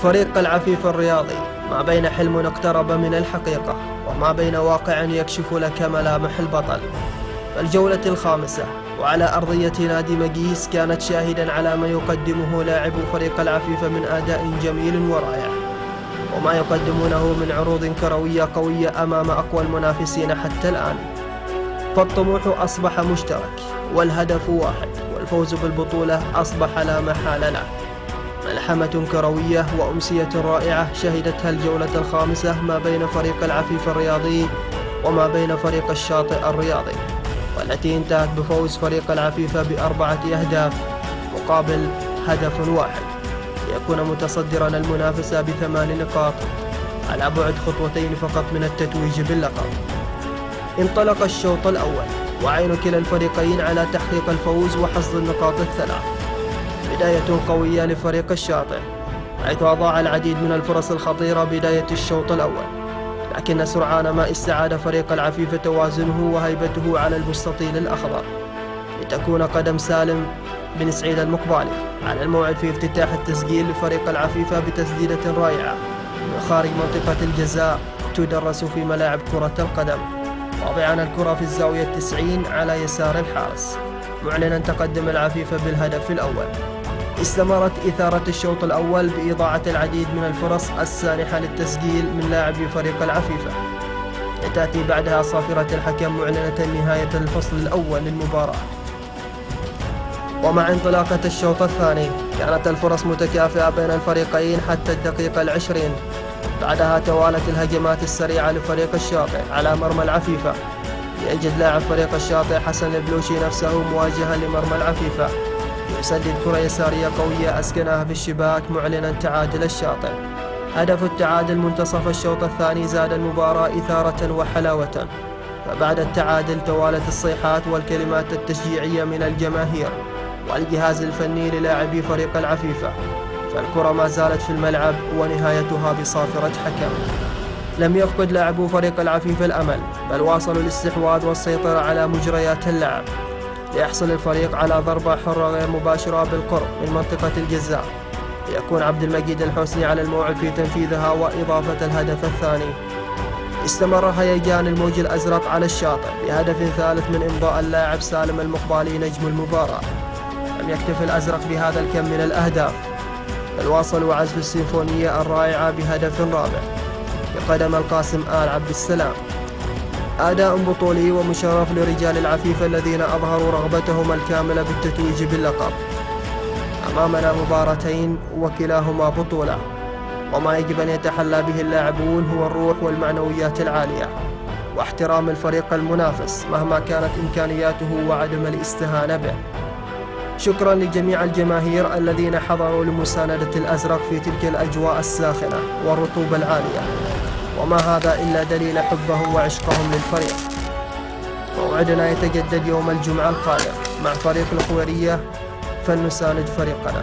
فريق العفيف الرياضي ما بين حلم اقترب من الحقيقة وما بين واقع يكشف لك ملامح البطل. فالجولة الخامسة وعلى أرضية نادي مقيس كانت شاهدا على ما يقدمه لاعبو فريق العفيف من أداء جميل ورائع، وما يقدمونه من عروض كروية قوية أمام أقوى المنافسين حتى الآن. فالطموح أصبح مشترك والهدف واحد، والفوز بالبطولة أصبح لا محالة له. ملحمة كروية وأمسية رائعة شهدتها الجولة الخامسة ما بين فريق العفيف الرياضي وما بين فريق الشاطئ الرياضي، والتي انتهت بفوز فريق العفيف ب4 أهداف مقابل هدف واحد، ليكون متصدرا المنافسة ب8 نقاط على بعد خطوتين فقط من التتويج باللقب. انطلق الشوط الأول وعين كلا الفريقين على تحقيق الفوز وحصد النقاط الثلاث. بداية قوية لفريق الشاطئ، حيث أضاع العديد من الفرص الخطيرة بداية الشوط الأول، لكن سرعان ما استعاد فريق العفيف توازنه وهيبته على المستطيل الأخضر، لتكون قدم سالم بن سعيد المقبالي على الموعد في افتتاح التسجيل لفريق العفيف بتسديدة رائعة من خارج منطقة الجزاء تدرس في ملاعب كرة القدم، واضعا الكرة في الزاوية 90 على يسار الحارس، معلنا تقدم العفيف بالهدف الأول. استمرت إثارة الشوط الأول بإضاعة العديد من الفرص السانحة للتسجيل من لاعبي فريق العفيفة، تأتي بعدها صافرة الحكم معلنة نهاية الفصل الأول للمباراة. ومع انطلاقة الشوط الثاني كانت الفرص متكافئة بين الفريقين حتى الدقيقة 20، بعدها توالت الهجمات السريعة لفريق الشاطئ على مرمى العفيفة، يجد لاعب فريق الشاطئ حسن البلوشي نفسه مواجها لمرمى العفيفة، يسدد كرة يسارية قوية أسكنها في الشباك معلنا تعادل الشاطئ. هدف التعادل منتصف الشوط الثاني زاد المباراة إثارة وحلاوة، فبعد التعادل توالت الصيحات والكلمات التشجيعية من الجماهير والجهاز الفني للاعبي فريق العفيفة، فالكرة ما زالت في الملعب ونهايتها بصافرة حكم. لم يفقد لاعبو فريق العفيف الأمل، بل واصلوا الاستحواذ والسيطرة على مجريات اللعب، ليحصل الفريق على ضربة حرة غير مباشرة بالقرب من منطقة الجزاء، ليكون عبد المجيد الحسني على الموعد في تنفيذها وإضافة الهدف الثاني. استمر هيجان الموج الأزرق على الشاطئ بهدف ثالث من إمضاء اللاعب سالم المقبالي نجم المباراة. لم يكتف الأزرق بهذا الكم من الأهداف، بل واصلوا عزف السيمفونية الرائعة بهدف رابع بقدم القاسم آل عبد السلام. أداء بطولي ومشرف لرجال العفيف الذين أظهروا رغبتهم الكاملة بالتتويج باللقب. أمامنا مباراتين وكلاهما بطولة، وما يجب أن يتحلى به اللاعبون هو الروح والمعنويات العالية واحترام الفريق المنافس مهما كانت إمكانياته وعدم الاستهانة به. شكرا لجميع الجماهير الذين حضروا لمساندة الأزرق في تلك الأجواء الساخنة والرطوبة العالية، وما هذا إلا دليل حبهم وعشقهم للفريق. موعدنا يتجدد يوم الجمعة القادم مع فريق الخويرية، فلنساند فريقنا.